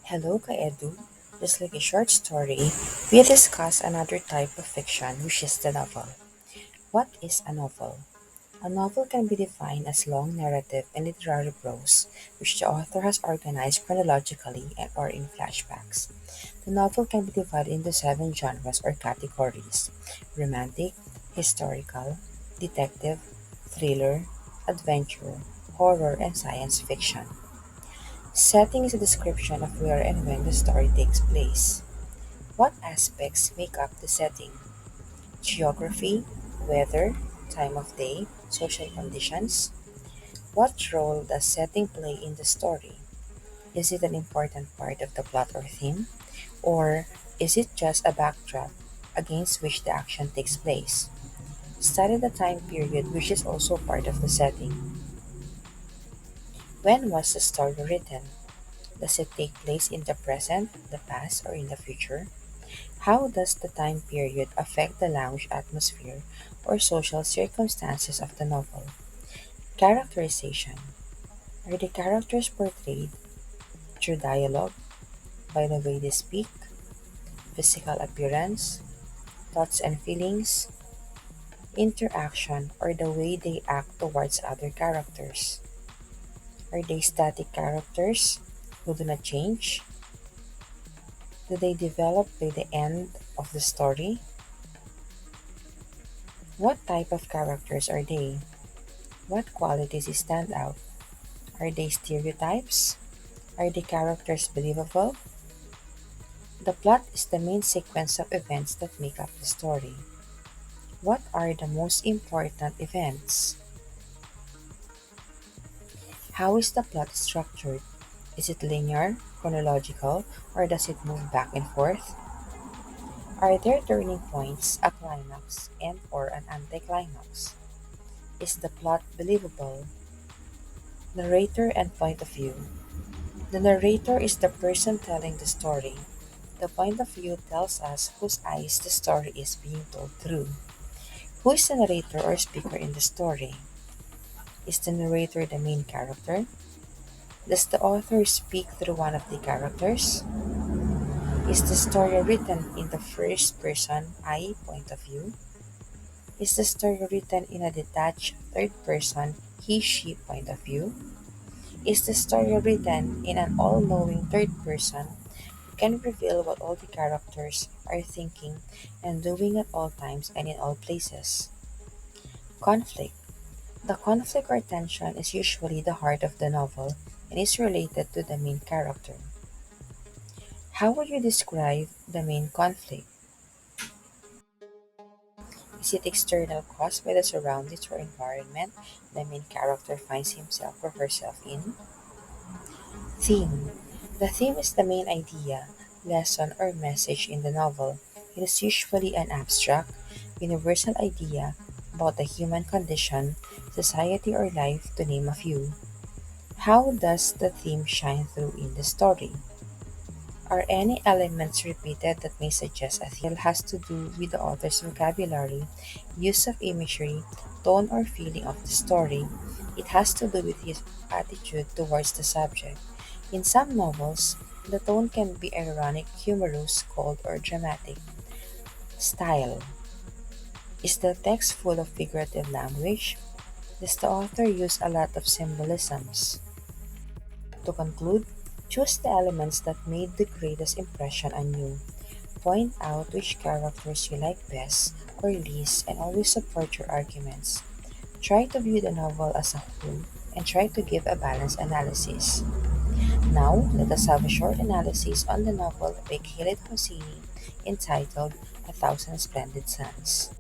Hello, Ka-Edu. Just like a short story, we discuss another type of fiction, which is the novel. What is a novel? A novel can be defined as long narrative and literary prose, which the author has organized chronologically and or in flashbacks. The novel can be divided into seven genres or categories: romantic, historical, detective, thriller, adventure, horror, and science fiction. Setting is a description of where and when the story takes place. What aspects make up the setting? Geography, weather, time of day, social conditions. What role does setting play in the story? Is it an important part of the plot or theme? Or is it just a backdrop against which the action takes place? Study the time period, which is also part of the setting. When was the story written? Does it take place in the present, the past, or in the future? How does the time period affect the language atmosphere or social circumstances of the novel? Characterization. Are the characters portrayed through dialogue, by the way they speak, physical appearance, thoughts and feelings, interaction, or the way they act towards other characters? Are they static characters who do not change? Do they develop by the end of the story? What type of characters are they? What qualities stand out? Are they stereotypes? Are the characters believable? The plot is the main sequence of events that make up the story. What are the most important events? How is the plot structured? Is it linear, chronological, or does it move back and forth? Are there turning points, a climax, and or an anticlimax? Is the plot believable? Narrator and point of view. The narrator is the person telling the story. The point of view tells us whose eyes the story is being told through. Who is the narrator or speaker in the story? Is the narrator the main character? Does the author speak through one of the characters? Is the story written in the first person I point of view? Is the story written in a detached third person he she point of view? Is the story written in an all knowing third person who can reveal what all the characters are thinking and doing at all times and in all places? Conflict. The conflict or tension is usually the heart of the novel and is related to the main character. How would you describe the main conflict? Is it external caused by the surroundings or environment the main character finds himself or herself in? Theme. The theme is the main idea, lesson, or message in the novel. It is usually an abstract, universal idea about the human condition, society, or life, to name a few. How does the theme shine through in the story? Are any elements repeated that may suggest a theme has to do with the author's vocabulary, use of imagery, tone, or feeling of the story? It has to do with his attitude towards the subject. In some novels, the tone can be ironic, humorous, cold, or dramatic. Style. Is the text full of figurative language? Does the author use a lot of symbolisms? To conclude, choose the elements that made the greatest impression on you. Point out which characters you like best or least and always support your arguments. Try to view the novel as a whole and try to give a balanced analysis. Now, let us have a short analysis on the novel by Khaled Hosseini entitled A Thousand Splendid Suns.